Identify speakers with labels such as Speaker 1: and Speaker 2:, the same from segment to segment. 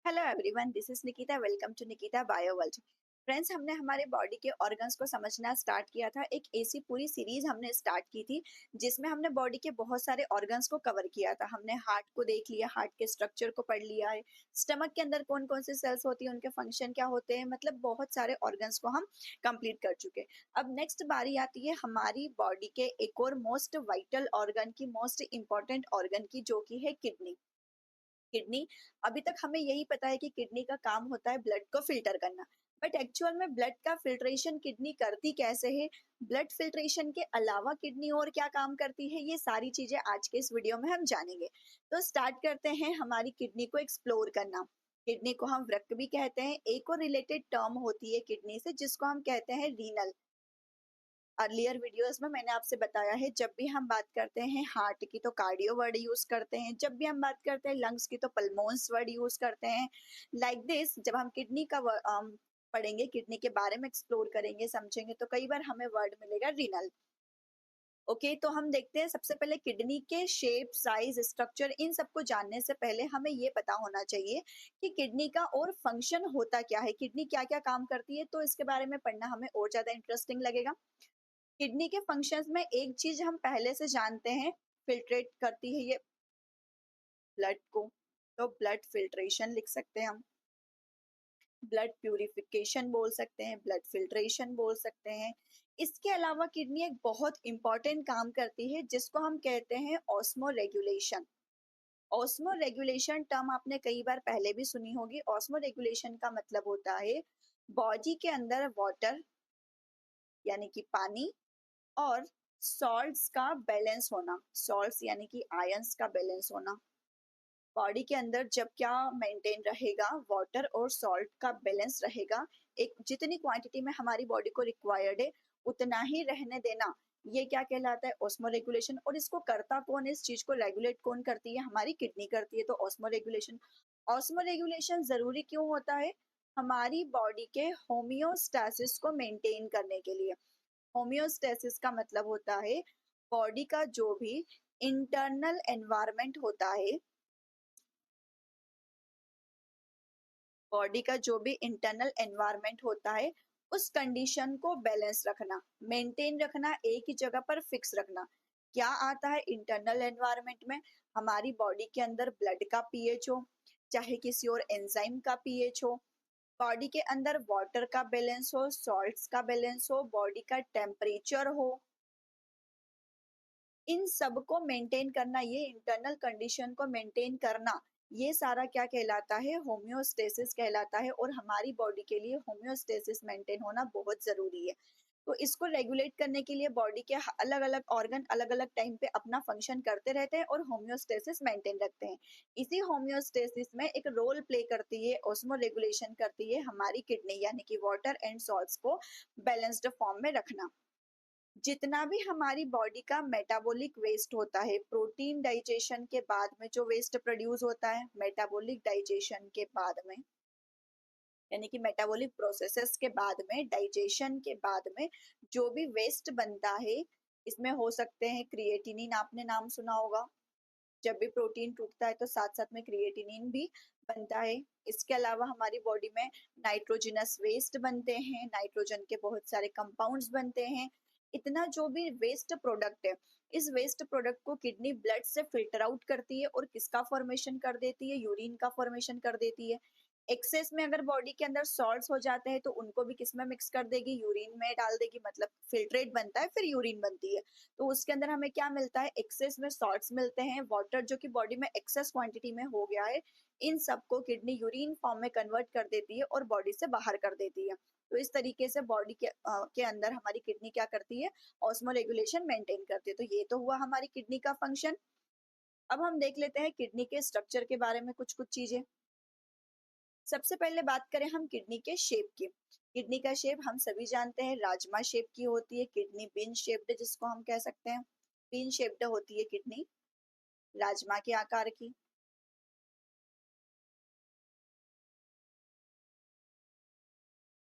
Speaker 1: Hello everyone, this is Nikita. Welcome to Nikita bio world. Friends, हमने हमारे body के organs को समझना स्टार्ट किया था। एक ऐसी पूरी सीरीज हमने स्टार्ट की थी जिसमें हमने बॉडी के बहुत सारे ऑर्गन्स को कवर किया था। हमने हार्ट को देख लिया, हार्ट के स्ट्रक्चर को पढ़ लिया है, स्टमक के अंदर कौन कौन से सेल्स होती हैं, उनके फंक्शन क्या होते हैं, मतलब बहुत सारे ऑर्गन्स को हम कंप्लीट कर चुके। अब नेक्स्ट बारी आती है हमारी बॉडी के एक और मोस्ट वाइटल ऑर्गन की, मोस्ट इंपॉर्टेंट ऑर्गन की, जो कि है किडनी। किडनी, अभी तक हमें यही पता है कि किडनी का काम होता है ब्लड को फिल्टर करना। बट एक्चुअल में ब्लड का फिल्ट्रेशन किडनी करती कैसे है, ब्लड फिल्ट्रेशन के अलावा किडनी और क्या काम करती है, ये सारी चीजें आज के इस वीडियो में हम जानेंगे। तो स्टार्ट करते हैं हमारी किडनी को एक्सप्लोर करना। किडनी को हम वृक्क भी कहते हैं। एक और रिलेटेड टर्म होती है किडनी से जिसको हम कहते हैं रीनल। अर्लियर वीडियोस में मैंने आपसे बताया है, जब भी हम बात करते हैं हार्ट की तो कार्डियो वर्ड यूज करते हैं, जब भी हम बात करते हैं लंग्स की तो पल्मोन्स वर्ड यूज करते हैं। लाइक दिस, जब हम किडनी का पढ़ेंगे, किडनी के बारे में एक्सप्लोर करेंगे, समझेंगे, तो कई बार हमें वर्ड मिलेगा रीनल। ओके, तो हम देखते हैं सबसे पहले किडनी के शेप, साइज, स्ट्रक्चर, इन सबको जानने से पहले हमें ये पता होना चाहिए कि किडनी का और फंक्शन होता क्या है, किडनी क्या क्या काम करती है, तो इसके बारे में पढ़ना हमें और ज्यादा इंटरेस्टिंग लगेगा। किडनी के फंक्शंस में एक चीज हम पहले से जानते हैं, फिल्ट्रेट करती है ये ब्लड को। तो ब्लड फिल्ट्रेशन लिख सकते हैं हम, ब्लड प्यूरिफिकेशन बोल सकते हैं, ब्लड फिल्ट्रेशन बोल सकते हैं। इसके अलावा किडनी एक बहुत इंपॉर्टेंट काम करती है जिसको हम कहते हैं osmo regulation. Osmo regulation term आपने कई बार पहले भी सुनी होगी। ऑस्मो रेगुलेशन का मतलब होता है बॉडी के अंदर वाटर यानी कि पानी और सॉल्ट्स का बैलेंस होना, सॉल्ट्स यानी कि आयंस का बैलेंस होना। बॉडी के अंदर जब क्या मेंटेन रहेगा, वाटर और सॉल्ट का बैलेंस रहेगा। एक जितनी क्वांटिटी में हमारी बॉडी को रिक्वायर्ड है उतना ही रहने देना, ये क्या कहलाता है, ऑस्मो रेगुलेशन। और इसको करता कौन है, इस चीज को रेगुलेट कौन करती है, हमारी किडनी करती है। तो ऑस्मो रेगुलेशन, ऑस्मो रेगुलेशन जरूरी क्यों होता है, हमारी बॉडी के होमियोस्टेसिस को मेंटेन करने के लिए। होमियोस्टेसिस का मतलब होता है बॉडी का जो भी इंटरनल एनवायरनमेंट होता है, बॉडी का जो भी इंटरनल एनवायरनमेंट होता है, उस कंडीशन को बैलेंस रखना, मेंटेन रखना, एक ही जगह पर फिक्स रखना। क्या आता है इंटरनल एनवायरनमेंट में, हमारी बॉडी के अंदर ब्लड का पीएच हो, चाहे किसी और एंजाइम का पीएच हो, बॉडी के अंदर वाटर का बैलेंस हो, सॉल्ट्स का बैलेंस हो, बॉडी का टेम्परेचर हो, इन सब को मेंटेन करना, ये इंटरनल कंडीशन को मेंटेन करना, ये सारा क्या कहलाता है, होम्योस्टेसिस कहलाता है। और हमारी बॉडी के लिए होम्योस्टेसिस मेंटेन होना बहुत जरूरी है। तो इसको रेगुलेट करने के लिए बॉडी के अलग अलग ऑर्गन अलग अलग टाइम पे अपना फंक्शन करते रहते हैं और होम्योस्टेसिस मेंटेन रखते हैं। इसी होम्योस्टेसिस में एक रोल प्ले करती है, ऑस्मो रेगुलेशन करती है हमारी किडनी, यानी कि वाटर एंड सॉल्ट्स को बैलेंस्ड फॉर्म में रखना। जितना भी हमारी बॉडी का मेटाबॉलिक वेस्ट होता है, प्रोटीन डाइजेशन के बाद में जो वेस्ट प्रोड्यूस होता है, मेटाबॉलिक डाइजेशन के बाद में, यानी कि मेटाबॉलिक प्रोसेसेस के बाद में, डाइजेशन के बाद में जो भी वेस्ट बनता है, इसमें हो सकते हैं क्रिएटिनिन, आपने नाम सुना होगा। जब भी प्रोटीन टूटता है तो साथ साथ में क्रिएटिनिन भी बनता है। इसके अलावा हमारी बॉडी में नाइट्रोजनस वेस्ट बनते हैं, नाइट्रोजन के बहुत सारे कंपाउंड्स बनते हैं। इतना जो भी वेस्ट प्रोडक्ट है, इस वेस्ट प्रोडक्ट को किडनी ब्लड से फिल्टर आउट करती है और किसका फॉर्मेशन कर देती है, यूरिन का फॉर्मेशन कर देती है। एक्सेस में अगर बॉडी के अंदर सॉल्ट्स हो जाते हैं तो उनको भी किसमें मिक्स कर देगी, यूरिन में डाल देगी, मतलब फिल्ट्रेट बनता है, फिर यूरिन बनती है। तो उसके अंदर हमें क्या मिलता है, एक्सेस में सॉल्ट्स मिलते हैं, वाटर जो कि बॉडी में एक्सेस क्वांटिटी में हो गया है, इन सबको किडनी यूरिन फॉर्म में कन्वर्ट कर देती है और बॉडी से बाहर कर देती है। तो इस तरीके से बॉडी के अंदर हमारी किडनी क्या करती है, ऑस्मो रेगुलेशन मेंटेन करती है। तो ये तो हुआ हमारी किडनी का फंक्शन। अब हम देख लेते हैं किडनी के स्ट्रक्चर के बारे में कुछ कुछ चीजें। सबसे पहले बात करें हम किडनी के शेप की। किडनी का शेप हम सभी जानते हैं, राजमा शेप की होती है किडनी, बिन शेप्ड जिसको हम कह सकते हैं, बिन शेप्ड होती है किडनी, राजमा के आकार की।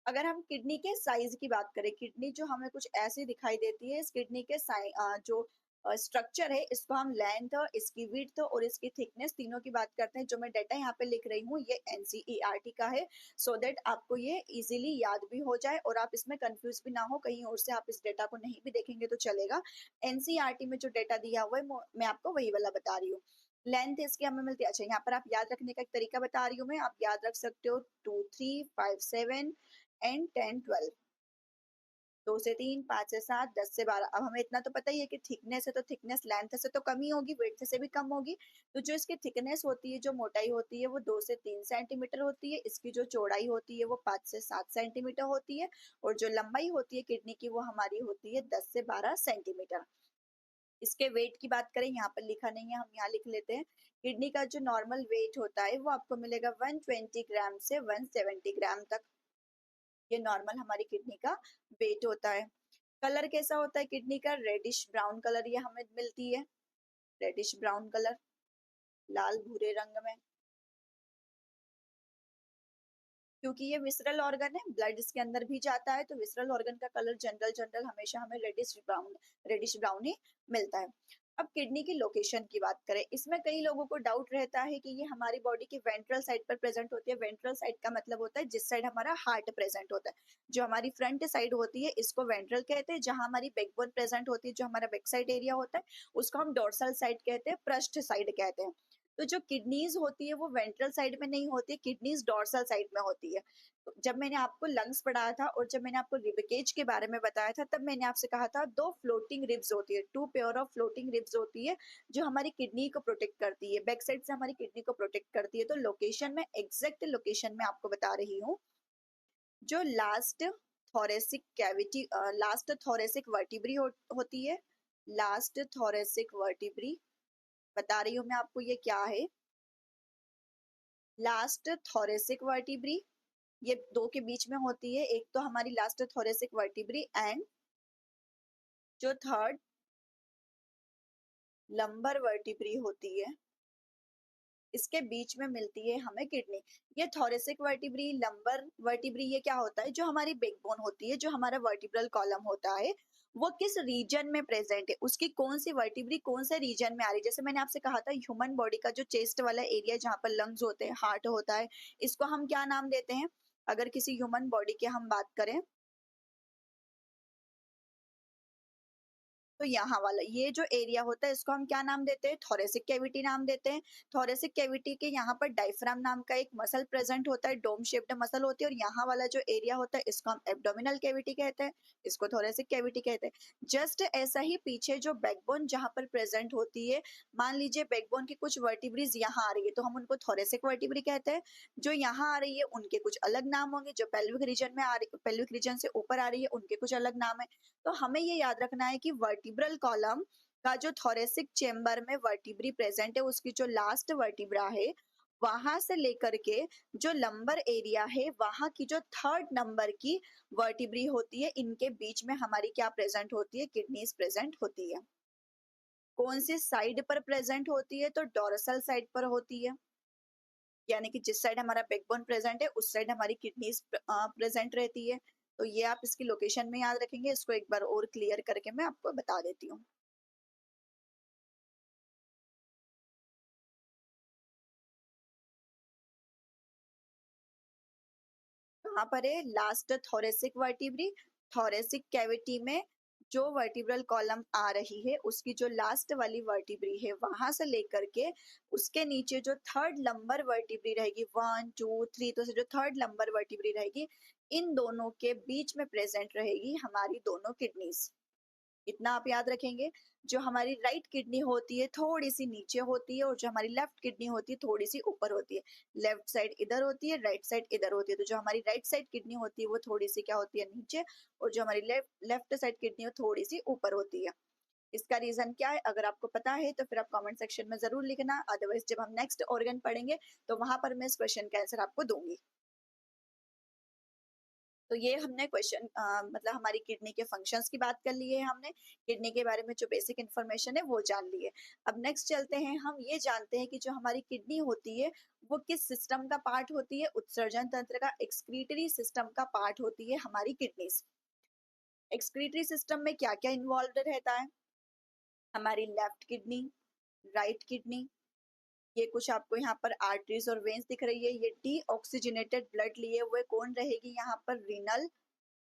Speaker 1: अगर हम किडनी के साइज की बात करें, किडनी जो हमें कुछ ऐसी दिखाई देती है, इस किडनी के जो स्ट्रक्चर है, इसको हम लेंथ, इसकी विड्थ और इसकी थिकनेस तीनों की बात करते हैं। जो मैं डाटा यहाँ पे लिख रही हूँ ये एनसीईआरटी का है, सो दैट आपको ये इजीली याद भी हो जाए और आप इसमें कंफ्यूज भी ना हो, कहीं और से आप इस डेटा को नहीं भी देखेंगे तो चलेगा। एनसीईआरटी में जो डेटा दिया हुआ है मैं आपको वही वाला बता रही हूँ। लेंथ इसकी हमें मिलती है, अच्छा यहाँ पर आप याद रखने का एक तरीका बता रही हूँ मैं, आप याद रख सकते हो 2, 3, 5, 7 एंड 10, 12। 2 से 3, 5 से 7, 10 से 12। अब हमें इतना तो पता ही है कि थिकनेस है तो थिकनेस लेंथ से तो कम ही होगी, विड्थ से भी कम होगी। तो जो इसकी थिकनेस होती है, जो मोटाई होती है वो 2 से 3 सेंटीमीटर होती है। इसकी जो चौड़ाई होती है वो 5 से 7 सेंटीमीटर होती है। और जो लंबाई होती है किडनी की वो हमारी होती है 10 से 12 सेंटीमीटर। इसके वेट की बात करें, यहाँ पर लिखा नहीं है, हम यहाँ लिख लेते हैं। किडनी का जो नॉर्मल वेट होता है वो आपको मिलेगा 120 ग्राम से 170 ग्राम तक। ये नॉर्मल हमारी किडनी का वेट होता है। कलर कैसा होता है किडनी का? रेडिश ब्राउन कलर ये हमें मिलती है, रेडिश ब्राउन कलर, लाल भूरे रंग में। क्योंकि ये विसरल ऑर्गन है, ब्लड इसके अंदर भी जाता है, तो विसरल ऑर्गन का कलर जनरल जनरल हमेशा हमें रेडिश ब्राउन ही मिलता है। अब किडनी की लोकेशन की बात करें, इसमें कई लोगों को डाउट रहता है कि ये हमारी बॉडी की वेंट्रल साइड पर प्रेजेंट होती है। वेंट्रल साइड का मतलब होता है जिस साइड हमारा हार्ट प्रेजेंट होता है। जो हमारी फ्रंट साइड होती है इसको वेंट्रल कहते हैं। जहां हमारी बैकबोन प्रेजेंट होती है, जो हमारा बैक साइड एरिया होता है, उसको हम डोर्सल साइड कहते हैं, पृष्ठ साइड कहते हैं। तो जो किडनीज होती है वो वेंट्रल साइड में नहीं होती है, किडनीज डोर्सल साइड में होती है। तो जब मैंने आपको लंग्स पढ़ाया था और जब मैंने आपको रिबकेज के बारे में बताया था, तब मैंने आपसे कहा था दो फ्लोटिंग रिब्स होती है, two pair of floating ribs होती है, जो हमारी किडनी को प्रोटेक्ट करती है, बैक साइड से हमारी किडनी को प्रोटेक्ट करती है। तो लोकेशन में, एग्जैक्ट लोकेशन में आपको बता रही हूँ। जो लास्ट थोरेसिक वर्टिब्री होती है, लास्ट थोरेसिक वर्टिब्री बता रही हूँ मैं आपको ये क्या है। लास्ट थोरेसिक वर्टिब्री ये दो के बीच में होती है, एक तो हमारी लास्ट थोरेसिक वर्टिब्री एंड जो थर्ड लंबर वर्टिब्री होती है, इसके बीच में मिलती है हमें किडनी। ये थोरेसिक वर्टिब्री, लंबर वर्टिब्री, ये क्या होता है? जो हमारी बैकबोन होती है, जो हमारा वर्टिब्रल कॉलम होता है, वो किस रीजन में प्रेजेंट है, उसकी कौन सी वर्टिब्री कौन से रीजन में आ रही है। जैसे मैंने आपसे कहा था ह्यूमन बॉडी का जो चेस्ट वाला एरिया जहाँ पर लंग्स होते हैं, हार्ट होता है, इसको हम क्या नाम देते हैं? अगर किसी ह्यूमन बॉडी की हम बात करें तो यहाँ वाला ये जो एरिया होता है इसको हम क्या नाम देते हैं? थोरेसिक कैविटी नाम देते हैं। थोरेसिक कैविटी के यहाँ पर डायफ्राम नाम का एक मसल प्रेजेंट होता है, डोम शेप्ड मसल होती है, और यहाँ वाला जो एरिया होता है इसको हम एब्डोमिनल कैविटी कहते हैं, इसको थोरेसिक कैविटी कहते हैं। जस्ट ऐसा ही पीछे जो बैकबोन जहाँ पर प्रेजेंट होती है, मान लीजिए बैकबोन की कुछ वर्टिब्रीज यहाँ आ रही है तो हम उनको थोरेसिक वर्टिब्री कहते हैं। जो यहाँ आ रही है उनके कुछ अलग नाम होंगे, जो पेल्विक रीजन में आ रही, पेल्विक रीजन से ऊपर आ रही है उनके कुछ अलग नाम है। तो हमें ये याद रखना है कि वर्टिब्रल कॉलम का जो थोरेसिक चेम्बर में वर्टिब्री प्रेजेंट है, उसकी जो लास्ट वर्टिब्रा है वहां से लेकर के जो लंबर एरिया है वहां की जो थर्ड नंबर की वर्टिब्री होती है, इनके बीच में हमारी क्या प्रेजेंट होती है? किडनीज प्रेजेंट होती है। कौन सी साइड पर प्रेजेंट होती है? तो डोर्सल साइड पर होती है, यानी कि जिस साइड हमारा बैकबोन प्रेजेंट है उस साइड हमारी किडनीज प्रेजेंट रहती है। तो ये आप इसकी लोकेशन में याद रखेंगे। इसको एक बार और क्लियर करके मैं आपको बता देती हूँ। कहाँ पर है? Last thoracic vertebrae, thoracic cavity में जो वर्टिब्रल कॉलम आ रही है उसकी जो लास्ट वाली वर्टिब्री है वहां से लेकर के उसके नीचे जो थर्ड लंबर वर्टिब्री रहेगी, 1, 2, 3, तो से जो थर्ड लंबर वर्टिब्री रहेगी, इन दोनों के बीच में प्रेजेंट रहेगी हमारी दोनों किडनीज। इतना आप याद रखेंगे। जो हमारी राइट किडनी होती है थोड़ी सी नीचे होती है और जो हमारी लेफ्ट किडनी होती है थोड़ी सी ऊपर होती है। लेफ्ट साइड इधर होती है, राइट साइड इधर होती है। तो जो हमारी राइट साइड किडनी होती है वो थोड़ी सी क्या होती है? नीचे। और जो हमारी लेफ्ट लेफ्ट साइड किडनी है थोड़ी सी ऊपर होती है। इसका रीजन क्या है? अगर आपको पता है तो फिर आप कमेंट सेक्शन में जरूर लिखना, अदरवाइज जब हम नेक्स्ट ऑर्गन पढ़ेंगे तो वहां पर मैं इस क्वेश्चन का आंसर आपको दूंगी। तो ये हमने क्वेश्चन मतलब हमारी किडनी के फंक्शंस की बात कर ली है हमने, किडनी के बारे में जो बेसिक इन्फॉर्मेशन है वो जान ली है। अब नेक्स्ट चलते हैं, हम ये जानते हैं कि जो हमारी किडनी होती है वो किस सिस्टम का पार्ट होती है? उत्सर्जन तंत्र का, एक्सक्रीटरी सिस्टम का पार्ट होती है हमारी किडनीज। एक्सक्रीटरी सिस्टम में क्या क्या इन्वॉल्व रहता है? हमारी लेफ्ट किडनी, राइट किडनी, ये कुछ आपको यहाँ पर आर्टरीज और वेन्स दिख रही है। ये डीऑक्सीजनेटेड ब्लड लिए हुए कौन रहेगी यहाँ पर? Renal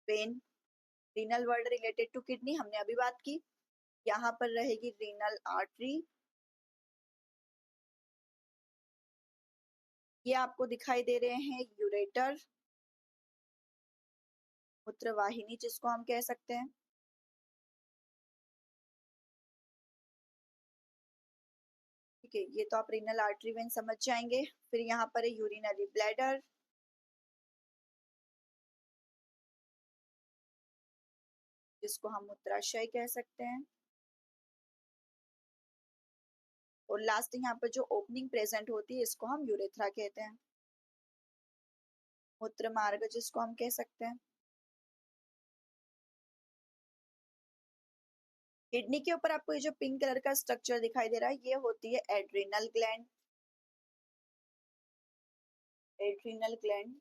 Speaker 1: vein. Renal word related to kidney हमने अभी बात की। यहाँ पर रहेगी रीनल आर्टरी। ये आपको दिखाई दे रहे हैं यूरेटर, मूत्रवाहिनी जिसको हम कह सकते हैं। ठीक है, ये तो आप रीनल आर्टरी वेन समझ जाएंगे। फिर यहाँ पर है यूरिनरी ब्लैडर, जिसको हम मूत्राशय कह सकते हैं। और लास्ट यहाँ पर जो ओपनिंग प्रेजेंट होती है इसको हम यूरेथ्रा कहते हैं, मूत्र मार्ग जिसको हम कह सकते हैं। किडनी के ऊपर आपको ये जो पिंक कलर का स्ट्रक्चर दिखाई दे रहा है ये होती है एड्रिनल ग्लैंड। एड्रिनल ग्लैंड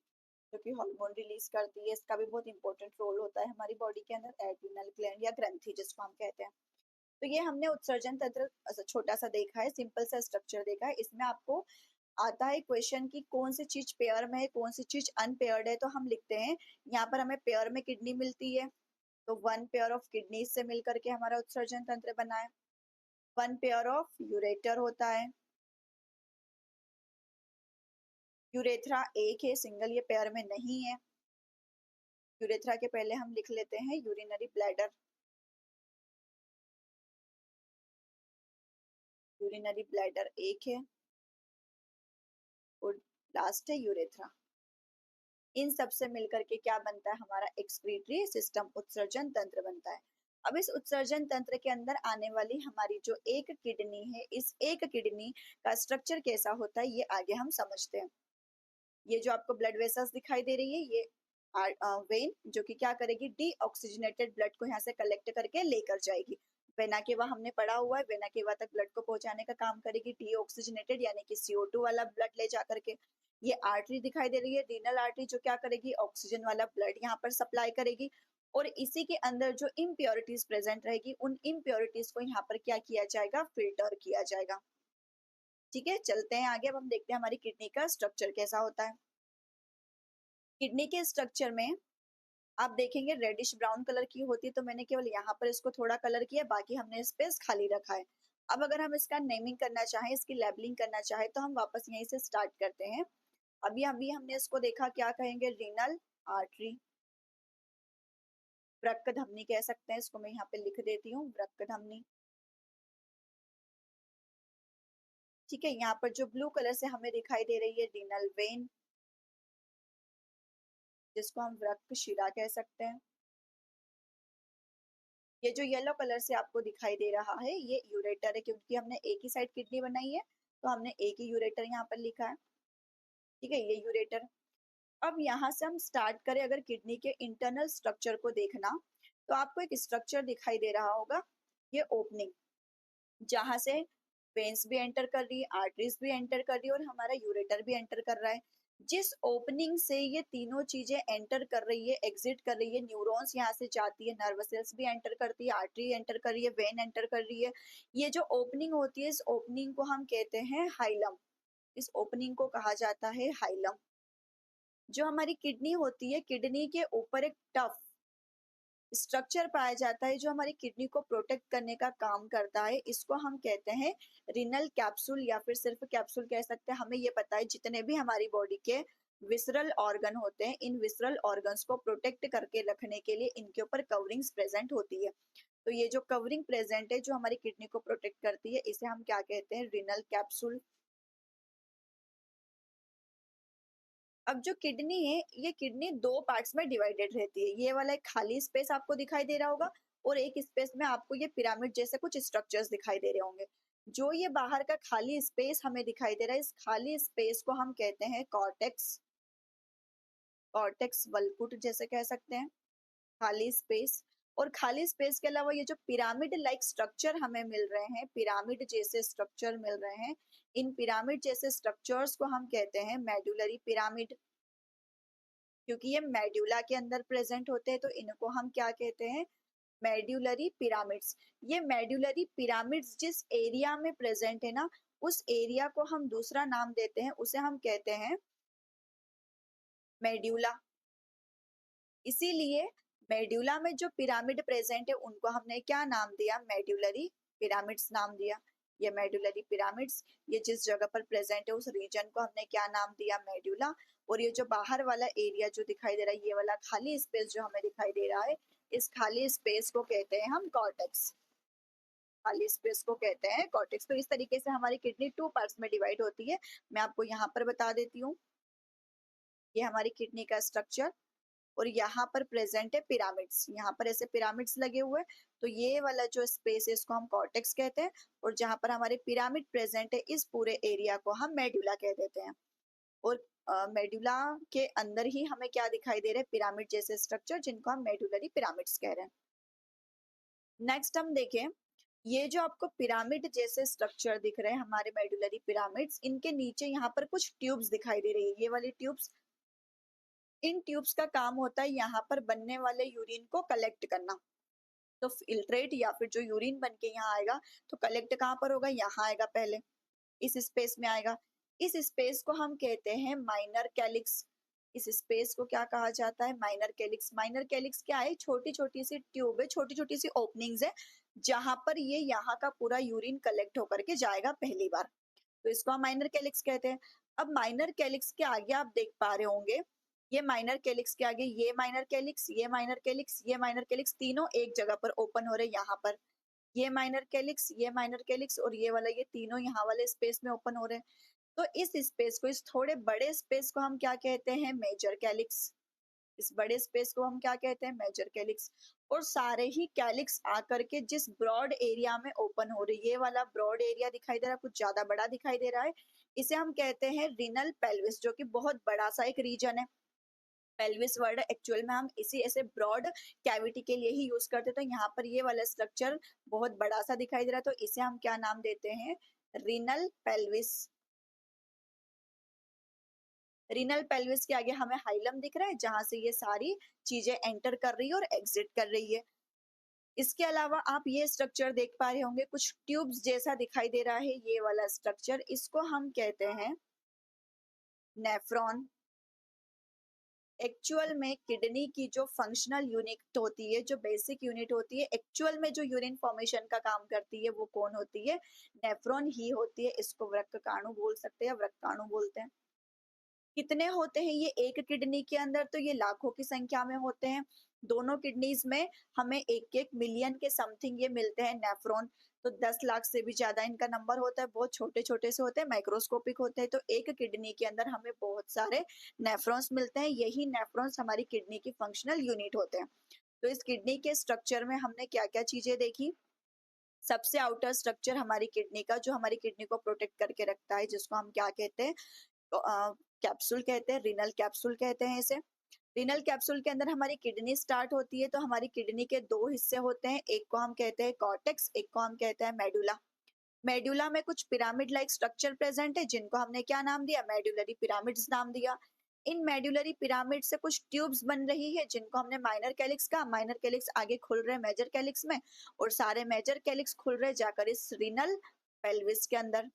Speaker 1: जो कि हार्मोन रिलीज करती है, इसका भी बहुत इंपॉर्टेंट रोल होता है हमारी बॉडी के अंदर। एड्रिनल ग्लैंड या ग्रंथि जिसको हम कहते हैं। तो ये हमने उत्सर्जन तंत्र छोटा सा देखा है, सिंपल सा स्ट्रक्चर देखा है। इसमें आपको आता है क्वेश्चन की कौन सी चीज पेयर में है, कौन सी चीज अनपेयर्ड है, तो हम लिखते हैं यहाँ पर हमें पेयर में किडनी मिलती है, तो वन पेयर ऑफ किडनी से मिलकर के हमारा उत्सर्जन तंत्र बना है। वन पेयर ऑफ यूरेटर होता है। यूरेथ्रा एक है, सिंगल, ये पेयर में नहीं है। यूरेथ्रा के पहले हम लिख लेते हैं यूरिनरी ब्लैडर। यूरिनरी ब्लैडर एक है और लास्ट है यूरेथ्रा। इन सब से मिलकर के क्या बनता है? हमारा एक्सक्रीटरी सिस्टम, उत्सर्जन तंत्र बनता है। अब इस उत्सर्जन तंत्र के अंदर आने वाली हमारी जो एक किडनी है, इस एक किडनी का स्ट्रक्चर कैसा होता है ये आगे हम समझते हैं। ये जो आपको ब्लड वेसल्स दिखाई दे रही है ये वेन जो कि क्या करेगी? डीऑक्सीजनेटेड ब्लड को यहाँ से कलेक्ट करके लेकर जाएगी। वेना केवा हमने पढ़ा हुआ है, वेना केवा तक ब्लड को पहुंचाने का काम करेगी डीऑक्सीजनेटेड यानी कि CO2 वाला ब्लड ले जा करके। ये आर्टरी दिखाई दे रही है रीनल आर्टरी, जो क्या करेगी? ऑक्सीजन वाला ब्लड यहाँ पर सप्लाई करेगी। और इसी के अंदर जो इम्प्योरिटीज प्रेजेंट रहेगी उन इम्प्योरिटीज को यहाँ पर क्या किया जाएगा? फिल्टर किया जाएगा। ठीक है, चलते हैं आगे। अब हम देखते हैं हमारी किडनी का स्ट्रक्चर कैसा होता है। किडनी के स्ट्रक्चर में आप देखेंगे रेडिश ब्राउन कलर की होती है, तो मैंने केवल यहाँ पर इसको थोड़ा कलर किया, बाकी हमने स्पेस खाली रखा है। अब अगर हम इसका नेमिंग करना चाहें, इसकी लेबलिंग करना चाहें, तो हम वापस यहीं से स्टार्ट करते हैं। अभी अभी हमने इसको देखा, क्या कहेंगे? रीनल आर्टरी, वृक्क धमनी कह सकते हैं इसको। मैं यहाँ पे लिख देती हूँ वृक्क धमनी। ठीक है, यहाँ पर जो ब्लू कलर से हमें दिखाई दे रही है रीनल वेन, जिसको हम वृक्क शिरा कह सकते हैं। ये जो येलो कलर से आपको दिखाई दे रहा है ये यूरेटर है, क्योंकि हमने एक ही साइड किडनी बनाई है तो हमने एक ही यूरेटर यहाँ पर लिखा है। ठीक है, ये यूरेटर। अब यहाँ से हम स्टार्ट करें अगर किडनी के इंटरनल स्ट्रक्चर को देखना, तो आपको एक स्ट्रक्चर दिखाई दे रहा होगा, ये ओपनिंग, जहां से वेन्स भी एंटर कर रही है, आर्टरीज भी एंटर कर रही है और हमारा यूरेटर भी एंटर कर रहा है। जिस ओपनिंग से ये तीनों चीजें एंटर कर रही है, एग्जिट कर रही है, न्यूरॉन्स यहाँ से जाती है, नर्व सेल्स भी एंटर करती है, आर्टरी एंटर कर रही है, वेन एंटर कर रही है। ये जो ओपनिंग होती है इस ओपनिंग को हम कहते हैं हाइलम। इस ओपनिंग को कहा जाता है हाइलम। जो हमारी किडनी होती है, किडनी के ऊपर एक टफ स्ट्रक्चर पाया जाता है जो हमारी किडनी को प्रोटेक्ट करने का काम करता है। इसको हम कहते हैं रिनल कैप्सूल या फिर सिर्फ कैप्सूल कह सकते हैं। हमें ये पता है जितने भी हमारी बॉडी के विसरल ऑर्गन होते हैं, इन विसरल ऑर्गन्स को प्रोटेक्ट करके रखने के लिए इनके ऊपर कवरिंग्स प्रेजेंट होती है। तो ये जो कवरिंग प्रेजेंट है जो हमारी किडनी को प्रोटेक्ट करती है, इसे हम क्या कहते हैं? Renal capsule. अब जो किडनी है, ये किडनी दो पार्ट्स में डिवाइडेड रहती है। ये वाला एक खाली स्पेस आपको दिखाई दे रहा होगा और एक स्पेस में आपको ये पिरामिड जैसे कुछ स्ट्रक्चर्स दिखाई दे रहे होंगे। जो ये बाहर का खाली स्पेस हमें दिखाई दे रहा है, इस खाली स्पेस को हम कहते हैं कॉर्टेक्स। कॉर्टेक्स वल्कुट जैसे कह सकते हैं, खाली स्पेस। और खाली स्पेस के अलावा ये जो पिरामिड लाइक स्ट्रक्चर हमें मिल रहे हैं, पिरामिड जैसे स्ट्रक्चर मिल रहे हैं, इन पिरामिड जैसे स्ट्रक्चर्स को हम कहते हैं मेडुलरी पिरामिड। क्योंकि ये मेड्यूला के अंदर प्रेजेंट होते हैं तो इनको हम क्या कहते हैं? Medullary pyramids. ये मेड्यूलरी पिरामिड्स जिस एरिया में प्रेजेंट है ना, उस एरिया को हम दूसरा नाम देते हैं, उसे हम कहते हैं मेड्यूला। इसीलिए मेड्यूला में जो पिरामिड प्रेजेंट है उनको हमने क्या नाम दिया, मेड्यूलरी पिरामिड्स नाम दिया। ये मेड्यूलरी पिरामिड्स, ये जिस जगह पर प्रेजेंट है उस रीजन को हमने क्या नाम दिया, मेड्यूला। और ये जो बाहर वाला एरिया जो दिखाई दे रहा है, ये वाला खाली स्पेस जो हमें दिखाई दे रहा है, इस खाली स्पेस को कहते हैं हम कॉर्टेक्स। खाली स्पेस को कहते हैं कॉर्टेक्स। तो इस तरीके से हमारी किडनी टू पार्ट्स में डिवाइड होती है। मैं आपको यहाँ पर बता देती हूँ, ये हमारी किडनी का स्ट्रक्चर, और यहाँ पर प्रेजेंट है पिरामिड्स। यहाँ पर ऐसे पिरामिड्स लगे हुए, तो ये वाला जो स्पेस है इसको हम कॉर्टेक्स कहते हैं, और जहाँ पर हमारे पिरामिड प्रेजेंट है इस पूरे एरिया को हम मेडुला कह देते हैं। और मेडुला के अंदर ही हमें क्या दिखाई दे रहे हैं, पिरामिड जैसे स्ट्रक्चर, जिनको हम मेडुलरी पिरामिड्स कह रहे हैं। नेक्स्ट हम देखें, ये जो आपको पिरामिड जैसे स्ट्रक्चर दिख रहे हैं हमारे मेडुलरी पिरामिड्स, इनके नीचे यहाँ पर कुछ ट्यूब्स दिखाई दे रही है, ये वाली ट्यूब्स। इन ट्यूब्स का काम होता है यहाँ पर बनने वाले यूरिन को कलेक्ट करना। तो फिल्ट्रेट या फिर जो यूरिन बन के यहाँ आएगा, तो कलेक्ट कहाँ पर होगा, यहाँ आएगा, पहले इस स्पेस में आएगा। इस स्पेस को हम कहते हैं माइनर कैलिक्स। इस स्पेस को क्या कहा जाता है, माइनर कैलिक्स। माइनर कैलिक्स क्या है, छोटी छोटी सी ट्यूब है, छोटी छोटी सी ओपनिंग्स है, जहां पर ये यहाँ का पूरा यूरिन कलेक्ट होकर के जाएगा पहली बार, तो इसको हम माइनर कैलिक्स कहते हैं। अब माइनर कैलिक्स के आगे आप देख पा रहे होंगे, ये माइनर कैलिक्स के आगे ये माइनर कैलिक्स, ये माइनर कैलिक्स, ये माइनर कैलिक्स, तीनों एक जगह पर ओपन हो रहे हैं। यहाँ पर ये माइनर कैलिक्स, ये माइनर कैलिक्स और ये वाला, ये तीनों यहाँ वाले स्पेस में ओपन हो रहे हैं। तो इस स्पेस को, इस थोड़े बड़े स्पेस को हम क्या कहते हैं, मेजर कैलिक्स। इस बड़े स्पेस को हम क्या कहते हैं, मेजर कैलिक्स। और सारे ही कैलिक्स आकर के जिस ब्रॉड एरिया में ओपन हो रही है, ये वाला ब्रॉड एरिया दिखाई दे रहा है, कुछ ज्यादा बड़ा दिखाई दे रहा है, इसे हम कहते हैं रिनल पेल्विस, जो कि बहुत बड़ा सा एक रीजन है। पेल्विस वर्ड एक्चुअल में हम इसी ऐसे ब्रॉड कैविटी के लिए ही यूज करते, तो यहाँ पर ये वाला स्ट्रक्चर बहुत बड़ा सा दिखाई दे रहा है, तो इसे हम क्या नाम देते हैं, रिनल पेल्विस। रिनल पेल्विस के आगे हमें हाइलम दिख रहा है, जहां से ये सारी चीजें एंटर कर रही है और एग्जिट कर रही है। इसके अलावा आप ये स्ट्रक्चर देख पा रहे होंगे, कुछ ट्यूब्स जैसा दिखाई दे रहा है, ये वाला स्ट्रक्चर, इसको हम कहते हैं नेफ्रॉन। एक्चुअल में किडनी की जो फंक्शनल यूनिट होती है, जो बेसिक यूनिट होती है, एक्चुअल में जो यूरिन फॉर्मेशन का काम करती है, वो कौन होती है, नेफ्रॉन ही होती है। इसको वृक्काणु बोल सकते हैं, वृक्काणु बोलते हैं। कितने होते हैं ये एक किडनी के अंदर, तो ये लाखों की संख्या में होते हैं। दोनों किडनीज में हमें एक एक मिलियन के समथिंग ये मिलते हैं नेफ्रॉन। तो 10 लाख से भी ज्यादा इनका नंबर होता है, बहुत छोटे छोटे से होते हैं, माइक्रोस्कोपिक होते हैं। तो एक किडनी के अंदर हमें बहुत सारे नेफ्रॉन्स मिलते हैं, यही नेफ्रॉन्स हमारी किडनी की फंक्शनल यूनिट होते हैं। तो इस किडनी के स्ट्रक्चर में हमने क्या क्या चीजें देखी, सबसे आउटर स्ट्रक्चर हमारी किडनी का, जो हमारी किडनी को प्रोटेक्ट करके रखता है, जिसको हम क्या कहते हैं, कैप्सूल कहते हैं, रिनल कैप्सूल कहते हैं इसे। रिनल कैप्सूल के अंदर हमारी किडनी स्टार्ट होती है, तो हमारी किडनी के दो हिस्से होते हैं, एक को हम कहते हैं कॉर्टेक्स, एक को हम कहते हैं मेडुला। मेडुला में कुछ पिरामिड लाइक स्ट्रक्चर प्रेजेंट है, जिनको हमने क्या नाम दिया, मेडुलरी पिरामिड्स नाम दिया। इन मेडुलरी पिरामिड से कुछ ट्यूब्स बन रही है, जिनको हमने माइनर कैलिक्स कहा। माइनर कैलिक्स आगे खुल रहे मेजर कैलिक्स में, और सारे मेजर कैलिक्स खुल रहे जाकर इस रिनल पेल्विस के अंदर।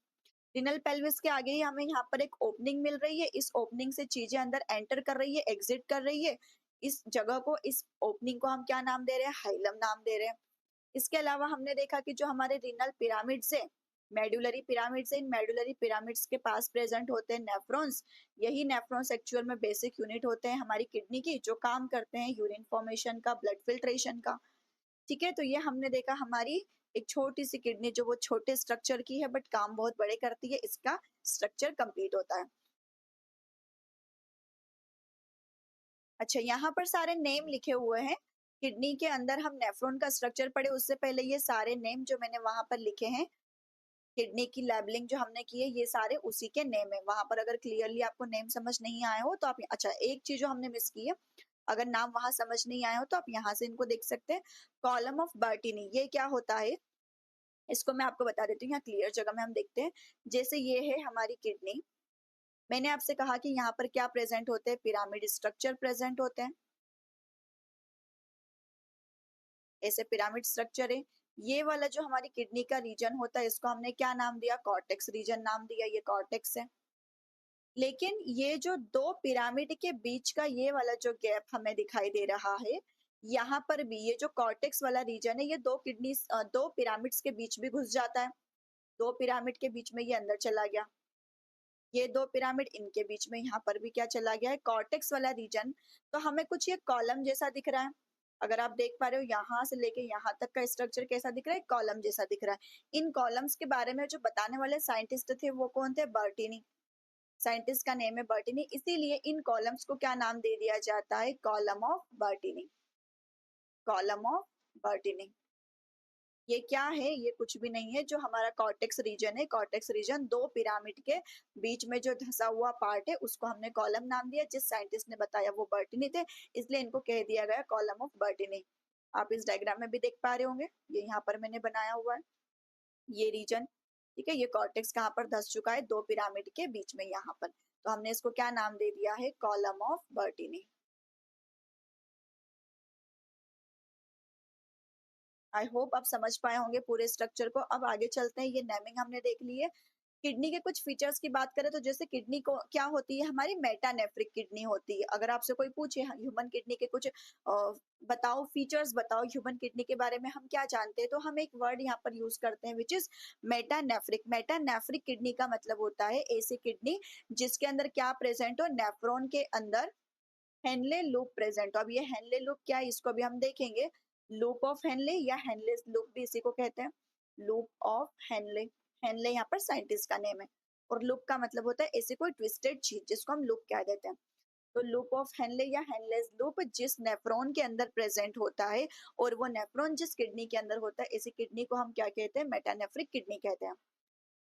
Speaker 1: रिनल पेल्विस के आगे ही हमें यहाँ पर एक ओपनिंग मिल रही है, इस ओपनिंग से चीजें अंदर एंटर कर रही है, एग्जिट कर रही है। इस जगह को, इस ओपनिंग को हम क्या नाम दे रहे हैं, हाइलम नाम दे रहे हैं। इसके अलावा हमने देखा कि जो हमारे रिनल पिरामिड्स है, मेडुलरी पिरामिड्स है, इन मेडुलरी पिरामिड्स के पास प्रेजेंट होते हैं नेफ्रॉन्स। यही नेफ्रॉन्स एक्चुअल में बेसिक यूनिट होते हैं हमारी किडनी की, जो काम करते हैं यूरिन फॉर्मेशन का, ब्लड फिल्ट्रेशन का। ठीक है, तो ये हमने देखा हमारी एक छोटी सी किडनी, जो वो छोटे स्ट्रक्चर की है बट काम बहुत बड़े करती है, इसका स्ट्रक्चर कंप्लीट होता है। अच्छा, यहाँ पर सारे नेम लिखे हुए हैं। किडनी के अंदर हम नेफ्रॉन का स्ट्रक्चर पढ़े, उससे पहले ये सारे नेम जो मैंने वहां पर लिखे हैं, किडनी की लेबलिंग जो हमने की है, ये सारे उसी के नेम है। वहां पर अगर क्लियरली आपको नेम समझ नहीं आए हो तो आप, अच्छा एक चीज जो हमने मिस की है, अगर नाम वहां समझ नहीं आए हो तो आप यहाँ से इनको देख सकते हैं। कॉलम ऑफ बर्टिनी, ये क्या होता है, इसको मैं आपको बता देती हूँ, यहाँ क्लियर जगह में हम देखते हैं। जैसे ये है हमारी किडनी, मैंने आपसे कहा कि यहाँ पर क्या प्रेजेंट होते हैं, पिरामिड स्ट्रक्चर प्रेजेंट होते हैं। ऐसे पिरामिड स्ट्रक्चर है। ये वाला जो हमारी किडनी का रीजन होता है इसको हमने क्या नाम दिया? कॉर्टेक्स रीजन नाम दिया, ये कॉर्टेक्स है। लेकिन ये जो 2 पिरामिड के बीच का ये वाला जो गैप हमें दिखाई दे रहा है, यहाँ पर भी ये जो कॉर्टेक्स वाला रीजन है ये 2 पिरामिड्स के बीच भी घुस जाता है। 2 पिरामिड के बीच में ये अंदर चला गया। ये 2 पिरामिड इनके बीच में यहाँ पर भी क्या चला गया है? कॉर्टेक्स वाला रीजन। तो हमें कुछ ये कॉलम जैसा दिख रहा है। अगर आप देख पा रहे हो यहाँ से लेके यहाँ तक का स्ट्रक्चर कैसा दिख रहा है? कॉलम जैसा दिख रहा है। इन कॉलम्स के बारे में जो बताने वाले साइंटिस्ट थे वो कौन थे? बर्टीनी। साइंटिस्ट का नेम है बर्टीनी, इसीलिए इन कॉलम्स को क्या नाम दे दिया जाता है? Column of बर्टीनी। Column of बर्टीनी। ये क्या है? ये कुछ भी नहीं है, जो हमारा कॉर्टेक्स रीजन है, कॉर्टेक्स रीजन 2 पिरामिड के बीच में जो धंसा हुआ पार्ट है उसको हमने कॉलम नाम दिया। जिस साइंटिस्ट ने बताया वो बर्टीनी थे, इसलिए इनको कह दिया गया कॉलम ऑफ बर्टीनी। आप इस डायग्राम में भी देख पा रहे होंगे, ये यहाँ पर मैंने बनाया हुआ है ये रीजन। ठीक है, ये कॉर्टेक्स कहाँ पर धस चुका है? 2 पिरामिड के बीच में यहाँ पर। तो हमने इसको क्या नाम दे दिया है? Column of बर्टीनी। आई होप आप समझ पाए होंगे पूरे स्ट्रक्चर को। अब आगे चलते हैं, ये नेमिंग हमने देख ली है। किडनी के कुछ फीचर्स की बात करें तो जैसे किडनी को क्या होती है? हमारी मेटानेफ्रिक किडनी होती है। अगर आपसे कोई पूछे ह्यूमन किडनी के कुछ बताओ फीचर्स, बताओ ह्यूमन किडनी के बारे में हम क्या जानते हैं, तो हम एक वर्ड यहाँ पर यूज करते हैं which is metanephric. Metanephric kidney का मतलब होता है ऐसी किडनी जिसके अंदर क्या प्रेजेंट हो? नेफ्रॉन के अंदर हेनले लूप प्रेजेंट हो। अब ये हेनले लूप क्या है इसको भी हम देखेंगे। लूप ऑफ हेनले या हेनले लूप भी इसी को कहते हैं। Loop of Henle. हेनले यहाँ पर साइंटिस्ट का नेम है। और लूप का मतलब होता है ऐसी कोई ट्विस्टेड चीज जिसको हम लूप कह देते हैं। तो लूप ऑफ हेनले या हेनलेस लूप जिस नेफ्रॉन के अंदर प्रेजेंट होता है, और वो नेफ्रॉन जिस किडनी के अंदर होता है, ऐसी किडनी को हम क्या कहते हैं? मेटानेफ्रिक किडनी कहते हैं।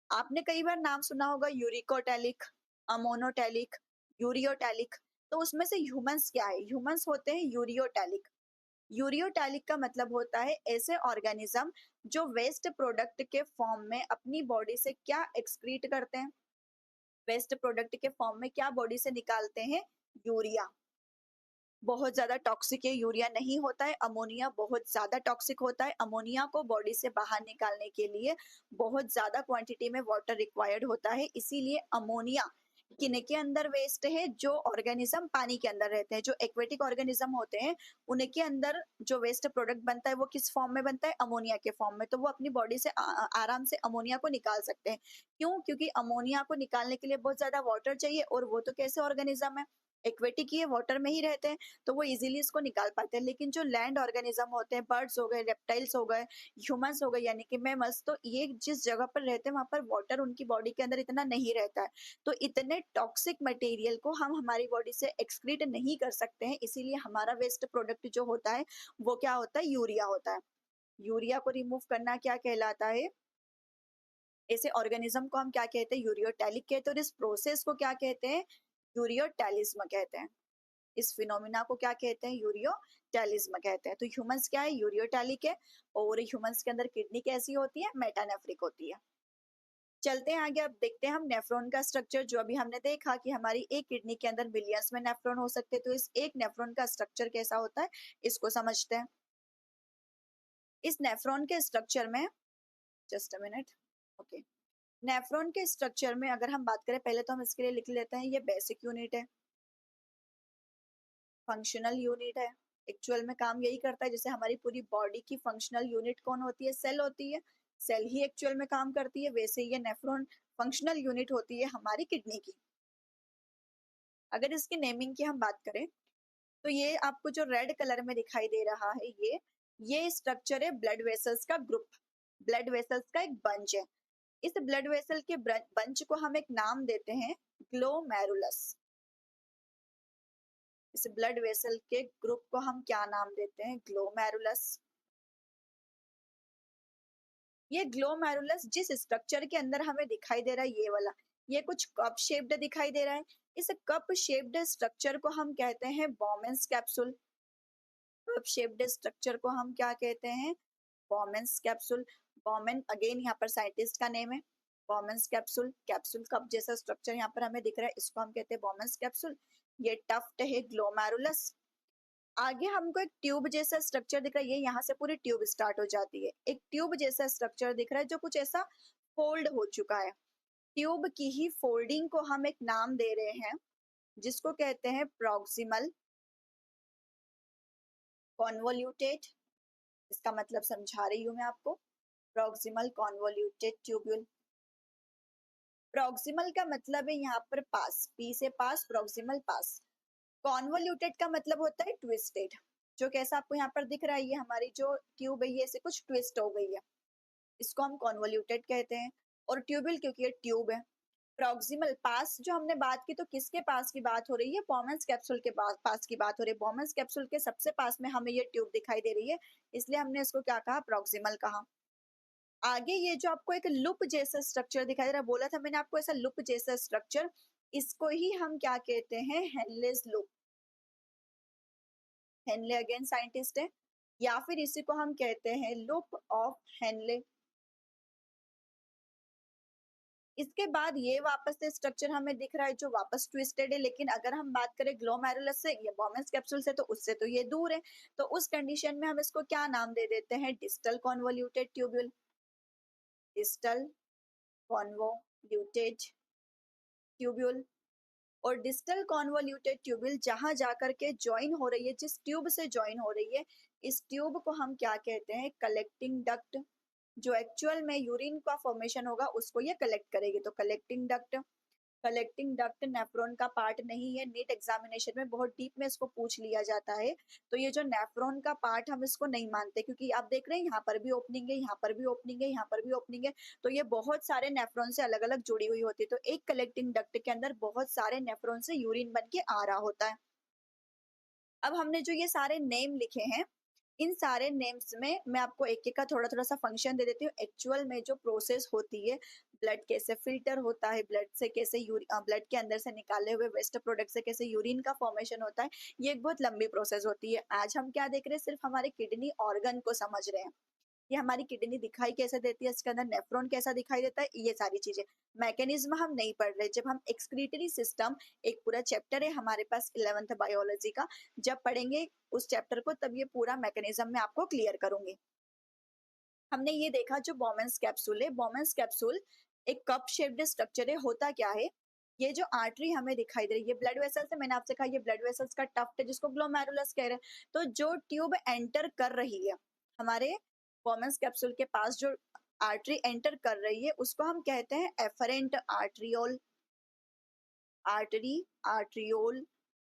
Speaker 1: आपने कई बार नाम सुना होगा यूरिकोटैलिक, अमोनोटैलिक, यूरियोटैलिक। तो उसमें से ह्यूमंस क्या है? ह्यूमंस होते हैं यूरियोटैलिक। यूरियोटैलिक का मतलब होता है ऐसे ऑर्गेनिज्म जो वेस्ट प्रोडक्ट के फॉर्म में अपनी बॉडी से क्या एक्सक्रीट करते हैं? वेस्ट प्रोडक्ट के फॉर्म में क्या बॉडी से निकालते हैं? यूरिया। बहुत ज्यादा टॉक्सिक है यूरिया, नहीं होता है। अमोनिया बहुत ज्यादा टॉक्सिक होता है। अमोनिया को बॉडी से बाहर निकालने के लिए बहुत ज्यादा क्वांटिटी में वाटर रिक्वायर्ड होता है, इसीलिए अमोनिया किनके अंदर वेस्ट है? जो ऑर्गेनिज्म पानी के अंदर रहते हैं, जो एक्वेटिक ऑर्गेनिज्म होते हैं, उनके अंदर जो वेस्ट प्रोडक्ट बनता है वो किस फॉर्म में बनता है? अमोनिया के फॉर्म में। तो वो अपनी बॉडी से आराम से अमोनिया को निकाल सकते हैं। क्यों? क्योंकि अमोनिया को निकालने के लिए बहुत ज्यादा वाटर चाहिए, और वो तो कैसे ऑर्गेनिज्म है? एक्वेटिक ही है, वाटर में ही रहते हैं, तो वो इजीली इसको निकाल पाते हैं। लेकिन जो लैंड ऑर्गेनिज्म होते हैं, बर्ड्स हो गए, रेप्टाइल्स हो गए, ह्यूमंस हो गए यानी कि मैमल्स, तो ये जिस जगह पर रहते हैं वहां पर वाटर उनकी बॉडी के अंदर इतना नहीं रहता है। तो इतने टॉक्सिक मटेरियल को हम हमारी बॉडी से एक्सक्रीट नहीं कर सकते हैं, इसीलिए हमारा वेस्ट प्रोडक्ट जो होता है वो क्या होता है? यूरिया होता है। यूरिया को रिमूव करना क्या कहलाता है? ऐसे ऑर्गेनिज्म को हम क्या कहते हैं? यूरियोटैलिक कहते हैं। और इस प्रोसेस को क्या कहते हैं? यूरियोटैलिस्म कहते हैं। इस फिनोमिना को क्या कहते हैं? यूरियोटैलिस्म कहते हैं। तो ह्यूमंस क्या है? यूरियोटैलिक है। और ह्यूमंस के अंदर किडनी कैसी होती है? मेटानेफ्रिक होती है। चलते हैं आगे, अब देखते हैं हम नेफ्रॉन का स्ट्रक्चर। जो अभी हमने देखा कि हमारी एक किडनी के अंदर मिलियंस में नेफ्रॉन हो सकते हैं, तो इस एक नेफ्रॉन का स्ट्रक्चर कैसा होता है इसको समझते हैं। इस नेफ्रॉन के स्ट्रक्चर में, just a minute, okay, nephron के स्ट्रक्चर में अगर हम बात करें, पहले तो हम इसके लिए लिख लेते हैं, ये बेसिक यूनिट है, फंक्शनल यूनिट है। एक्चुअल में काम यही करता है, जैसे हमारी पूरी बॉडी की फंक्शनल यूनिट कौन होती है? सेल होती है। सेल ही एक्चुअल में काम करती है, वैसे ये नेफ्रॉन फंक्शनल यूनिट होती है हमारी किडनी की। अगर इसकी नेमिंग की हम बात करें, तो ये आपको जो रेड कलर में दिखाई दे रहा है, ये स्ट्रक्चर है ब्लड वेसल्स का ग्रुप। ब्लड वेसल्स का एक बंच है। इस ब्लड वेसल के बंच को हम एक नाम देते हैं ग्लोमेरुलस। इस ब्लड वेसल के ग्रुप को हम क्या नाम देते हैं? ग्लोमेरुलस। ये ग्लोमेरुलस जिस स्ट्रक्चर के अंदर हमें दिखाई दे रहा है, ये वाला, ये कुछ कप शेप्ड दिखाई दे रहा है। इस कप शेप्ड स्ट्रक्चर को हम कहते हैं Bowman's capsule. Cup shaped structure को हम क्या कहते हैं? Bowman's capsule. बॉमेन अगेन यहाँ पर साइंटिस्ट का नेम है। बॉमेंस कैप्सूल, कैप्सूल कप जैसा स्ट्रक्चर यहाँ पर हमें दिख रहा है, इसको हम कहते हैं बॉमेंस कैप्सूल। ये टफ्ट है ग्लोमेरुलस। आगे हमको एक ट्यूब जैसा स्ट्रक्चर दिख रहा है, ये यहाँ से पूरी ट्यूब स्टार्ट हो जाती है। एक ट्यूब जैसा स्ट्रक्चर दिख रहा है जो कुछ ऐसा फोल्ड हो चुका है। ट्यूब की ही फोल्डिंग को हम एक नाम दे रहे हैं जिसको कहते हैं प्रॉक्सिमल कॉन्वोल्यूटेड। इसका मतलब समझा रही हूँ मैं आपको। Proximal convoluted tubule. प्रॉक्सिमल का मतलब है यहाँ पर पास, पी से पास, प्रॉक्सिमल पास। कॉन्वोल्यूटेड का मतलब होता है ट्विस्टेड। जो कैसा आपको यहाँ पर दिख रहा है, ये हमारी जो ट्यूब है ये ऐसे कुछ ट्विस्ट हो गई है, इसको हम कॉन्वोल्यूटेड कहते हैं। और ट्यूबिल क्योंकि ये ट्यूब है। प्रॉक्सिमल पास जो हमने बात की, तो किसके पास की बात हो रही है? बॉमन्स कैप्सूल के पास की बात हो रही है। बॉमन्स कैप्सूल के सबसे पास में हमें ये ट्यूब दिखाई दे रही है, इसलिए हमने इसको क्या कहा? प्रॉक्सिमल कहा। आगे ये जो आपको एक लूप जैसा स्ट्रक्चर दिखाई दे रहा है, बोला था मैंने आपको ऐसा लूप जैसा स्ट्रक्चर, इसको ही हम क्या कहते हैं? Henle's loop. Henle again scientist है, या फिर इसी को हम कहते हैं लूप ऑफ हेनले। इसके बाद ये वापस से स्ट्रक्चर हमें दिख रहा है जो वापस ट्विस्टेड है, लेकिन अगर हम बात करें ग्लोमेरुलस से या बॉमन्स कैप्सूल से, तो उससे तो ये दूर है। तो उस कंडीशन में हम इसको क्या नाम दे देते हैं? Distal convoluted tubule. Distal convoluted tubule. और डिस्टल कॉन्वोल्यूटेड ट्यूब्यूल जहां जाकर के ज्वाइन हो रही है, जिस ट्यूब से ज्वाइन हो रही है, इस ट्यूब को हम क्या कहते हैं? Collecting duct. जो एक्चुअल में यूरिन का फॉर्मेशन होगा उसको ये कलेक्ट करेगी, तो collecting duct. Collecting duct nephron का पार्ट नहीं है, नीट एग्जामिनेशन में बहुत डीप में इसको पूछ लिया जाता है। तो ये जो नेफ्रॉन का पार्ट, हम इसको नहीं मानते, क्योंकि आप देख रहे हैं यहाँ पर भी ओपनिंग है, यहाँ पर भी ओपनिंग है, यहाँ पर भी ओपनिंग है। तो ये बहुत सारे नेफ्रॉन से अलग अलग जुड़ी हुई होती है, तो एक कलेक्टिंग डक्ट के अंदर बहुत सारे नेफ्रॉन से यूरिन बन के आ रहा होता है। अब हमने जो ये सारे नेम लिखे हैं, इन सारे नेम्स में मैं आपको एक एक का थोड़ा थोड़ा सा फंक्शन दे देती हूँ। एक्चुअल में जो प्रोसेस होती है, ब्लड कैसे फिल्टर होता है, ब्लड से कैसे ब्लड के अंदर से निकाले हुए वेस्ट प्रोडक्ट से कैसे यूरिन का फॉर्मेशन होता है, ये एक बहुत लंबी प्रोसेस होती है। आज हम क्या देख रहे हैं? सिर्फ हमारे किडनी ऑर्गन को समझ रहे हैं। ये हमारी किडनी दिखाई कैसे देती है, इसके अंदर नेफ्रॉन कैसा दिखाई देता है, ये सारी चीजें, मैकेनिज्म हम नहीं पढ़ रहे। जब हम एक्सक्रीटरी सिस्टम, एक पूरा चैप्टर है हमारे पास 11th बायोलॉजी का, जब पढ़ेंगे उस चैप्टर को, तब ये पूरा मैकेनिज्म मैं आपको क्लियर करूंगी। हमने ये देखा जो बॉमेंस कैप्सूल है, बॉमेंस कैप्सूल एक कप शेप्ड स्ट्रक्चर है। होता क्या है? ये जो आर्टरी हमें दिखाई दे रही है, ब्लड वेसल्स है, मैंने आपसे कहा ये ब्लड वेसल्स का टफ्ट है जिसको ग्लोमेरुलस कह रहे हैं। तो जो ट्यूब एंटर कर रही है हमारे बॉमेंस कैप्सूल के पास, जो आर्टरी एंटर कर रही है, उसको हम कहते हैं efferent arteriole. Artery, arteriole,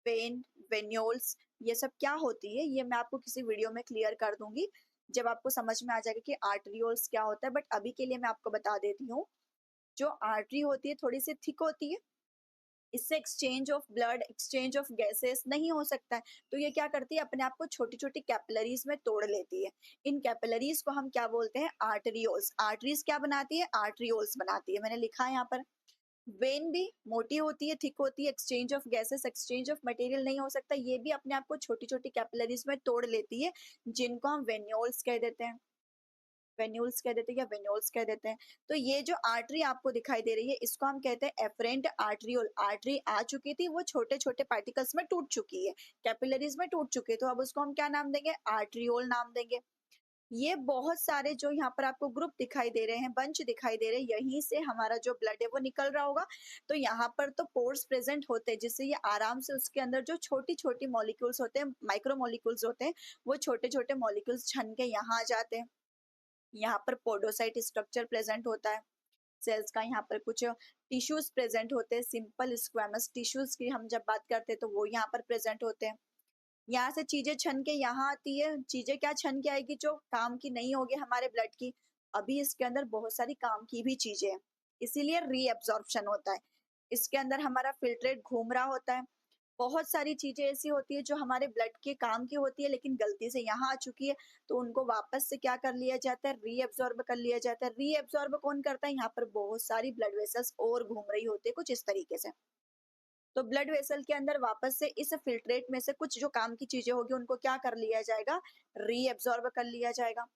Speaker 1: vein, venules, ये सब क्या होती है ये मैं आपको किसी वीडियो में क्लियर कर दूंगी, जब आपको समझ में आ जाएगा कि आर्टरियोल्स क्या होता है। बट अभी के लिए मैं आपको बता देती हूँ, जो आर्टरी होती है थोड़ी सी थिक होती है, इससे exchange of blood, exchange of gases नहीं हो सकता है। तो ये क्या करती है? अपने आप को छोटी छोटी कैपिलरीज में तोड़ लेती है। इन कैपिलरीज को हम क्या बोलते हैं? आर्टरियोल्स। आर्टरीज क्या बनाती है? आर्टरियोल्स बनाती है, मैंने लिखा है यहाँ पर। वेन भी मोटी होती है, थिक होती है, exchange of gases, exchange of material नहीं हो सकता, ये भी अपने आप को छोटी छोटी कैपिलरीज में तोड़ लेती है, जिनको हम वेन्यूल्स कह देते हैं। वेन्यूल्स कह देते हैं या वेन्यूल्स कह देते हैं। तो ये जो आर्टरी आपको दिखाई दे रही है, इसको हम कहते हैं एफरेंट आर्टरियोल। आर्टरी आ चुकी थी, वो छोटे छोटे पार्टिकल्स में टूट चुकी है, कैपिलरीज में टूट चुकी है, तो अब उसको हम क्या नाम देंगे? आर्टरियोल नाम देंगे। ये बहुत सारे जो यहाँ पर आपको ग्रुप दिखाई दे रहे हैं, बंच दिखाई दे रहे हैं, यहीं से हमारा जो ब्लड है वो निकल रहा होगा। तो यहाँ पर तो पोर्स प्रेजेंट होते हैं, जिससे ये आराम से उसके अंदर जो छोटी छोटी मॉलिक्यूल्स होते हैं, माइक्रो मॉलिक्यूल्स होते हैं, वो छोटे छोटे मॉलिक्यूल्स छन के यहाँ आ जाते हैं। यहाँ पर पोडोसाइट स्ट्रक्चर प्रेजेंट होता है सेल्स का। यहाँ पर कुछ टिश्यूज प्रेजेंट होते हैं, सिंपल स्क्वेमस टिश्यूज की हम जब बात करते हैं तो वो यहाँ पर प्रेजेंट होते हैं। यहाँ से चीजें छन के यहाँ आती है। चीजें क्या छन के आएगी? जो काम की नहीं होगी हमारे ब्लड की। अभी इसके अंदर बहुत सारी काम की भी चीजें हैं, इसीलिए रीएब्जॉर्प्शन होता है। इसके अंदर हमारा फिल्ट्रेट घूम रहा होता है। बहुत सारी चीजें ऐसी होती है जो हमारे ब्लड के काम की होती है, लेकिन गलती से यहाँ आ चुकी है, तो उनको वापस से क्या कर लिया जाता है? रीएब्जॉर्ब कर लिया जाता है। रीएब्जॉर्ब कौन करता है? यहाँ पर बहुत सारी ब्लड वेसल्स और घूम रही होती है, कुछ इस तरीके से। तो ब्लड वेसल के अंदर वापस से इस फिल्ट्रेट में से कुछ जो काम की चीजें होगी, उनको क्या कर लिया जाएगा? रीएब्जॉर्ब कर लिया जाएगा।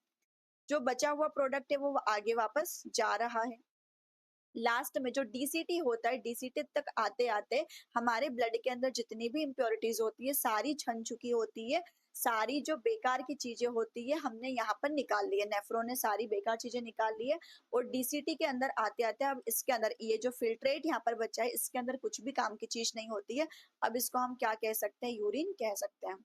Speaker 1: जो बचा हुआ प्रोडक्ट है वो आगे वापस जा रहा है। लास्ट में जो डीसीटी होता है, डीसीटी तक आते-आते हमारे ब्लड के अंदर जितनी भी इम्प्योरिटीज़ होती है, सारी छन चुकी होती है, सारी जो बेकार की चीज़ें होती है, हमने यहाँ पर निकाल ली है, नेफ्रॉन ने सारी बेकार चीज़ें निकाल ली है और डीसीटी के अंदर आते-आते अब इसके अंदर ये जो फ़िल्ट्रेट यहाँ पर बचा है, इसके अंदर कुछ भी काम की चीज़ नहीं होती है। अब इसको हम क्या कह सकते हैं? यूरिन कह सकते हैं।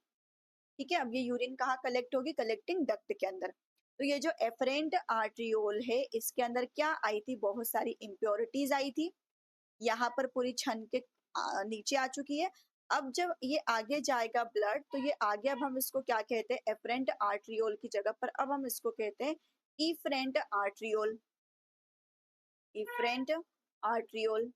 Speaker 1: ठीक है, अब ये यूरिन कहाँ कलेक्ट होगी? कलेक्टिंग डक्ट के अंदर। तो ये जो एफरेंट आर्टरियोल है, इसके अंदर क्या आई थी? बहुत सारी इम्प्योरिटीज़ आई थी। यहाँ पर पूरी छन के नीचे आ चुकी है। अब जब ये आगे जाएगा ब्लड, तो ये आगे अब हम इसको क्या कहते हैं? एफरेंट आर्टरियोल की जगह पर अब हम इसको कहते हैं इफरेंट आर्टरियोल, इफरेंट आर्टरियोल।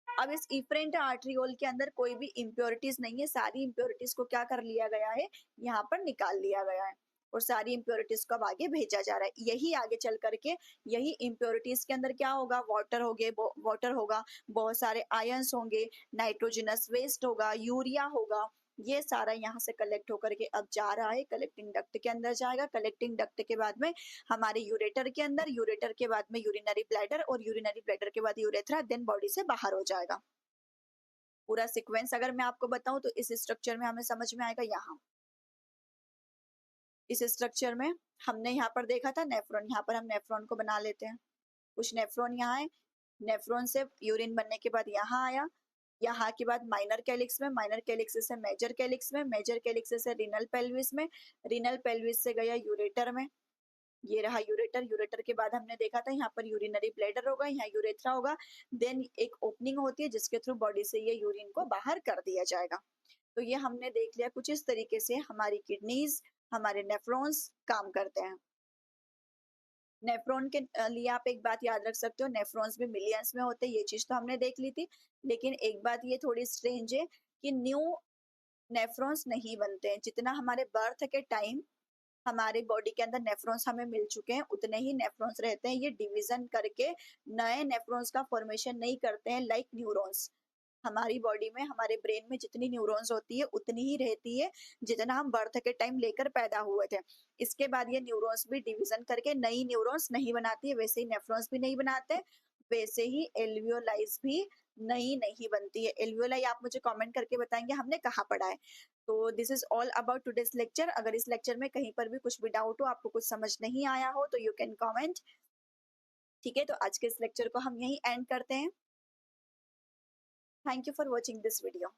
Speaker 1: अब इस इफरेंट आर्टरियोल के अंदर कोई भी इम्प्योरिटीज नहीं है, सारी इम्प्योरिटीज को क्या कर लिया गया है? यहाँ पर निकाल लिया गया है और सारी इम्प्योरिटीज को अब आगे भेजा जा रहा है। यही आगे चल करके यही इम्प्योरिटीज के अंदर क्या होगा? वाटर होगे, वाटर होगा, बहुत सारे आयंस होंगे, नाइट्रोजनस वेस्ट होगा, यूरिया होगा, ये सारा यहाँ से कलेक्ट होकर के अब जा रहा है, कलेक्टिंग डक्ट के अंदर जाएगा। कलेक्टिंग डक्ट के बाद में हमारे यूरेटर के अंदर, यूरेटर के बाद में यूरिनरी ब्लैडर और यूरिनरी ब्लैडर के बाद यूरेथ्रा, देन बॉडी से बाहर हो जाएगा। पूरा सीक्वेंस अगर मैं आपको बताऊं तो इस स्ट्रक्चर में हमें समझ में आएगा। यहाँ इस स्ट्रक्चर में हमने यहाँ पर देखा था नेफ्रॉन, यहाँ पर हम नेफ्रॉन को बना लेते हैं। कुछ नेफ्रॉन यहाँ है, नेफ्रॉन से यूरिन बनने के बाद यहाँ आया, यहाँ के बाद माइनर कैलिक्स में, माइनर कैलिक्स से मेजर कैलिक्स में, मेजर कैलिक्स से रीनल पेल्विस में, रीनल पेल्विस से गया यूरेटर में। ये रहा यूरेटर, यूरेटर के बाद हमने देखा था यहाँ पर यूरिनरी ब्लैडर होगा, यहाँ यूरेथ्रा होगा, देन एक ओपनिंग होती है जिसके थ्रू बॉडी से ये यूरिन को बाहर कर दिया जाएगा। तो ये हमने देख लिया कुछ इस तरीके से हमारी किडनीज, हमारे नेफ्रॉन्स काम करते हैं। नेफ्रॉन के लिए आप एक बात याद रख सकते हो, नेफ्रॉन्स भी मिलियंस में होते हैं, ये चीज तो हमने देख ली थी। लेकिन एक बात ये थोड़ी स्ट्रेंज है कि न्यू नेफ्रॉन्स नहीं बनते हैं। जितना हमारे बर्थ के टाइम हमारे बॉडी के अंदर नेफ्रॉन्स हमें मिल चुके हैं, उतने ही नेफ्रॉन्स रहते हैं। ये डिवीजन करके नए नेफ्रॉन्स का फॉर्मेशन नहीं करते हैं लाइक न्यूरॉन्स। हमारी बॉडी में, हमारे ब्रेन में जितनी न्यूरॉन्स होती है उतनी ही रहती है जितना हम बर्थ के टाइम लेकर पैदा हुए थे। इसके बाद ये न्यूरॉन्स भी डिवीजन करके नई न्यूरॉन्स नहीं बनाती है, वैसे ही नेफ्रॉन्स भी नहीं बनाते, वैसे ही एल्वियोलाइज भी नई नहीं बनती है। एल्वियोलाई आप मुझे कमेंट करके बताएंगे हमने कहाँ पढ़ा है। तो this is all about today's lecture. अगर इस लेक्चर में कहीं पर भी कुछ भी डाउट हो, आपको कुछ समझ नहीं आया हो, तो यू कैन कमेंट। ठीक है, तो आज के इस लेक्चर को हम यहीं एंड करते हैं। Thank you for watching this video.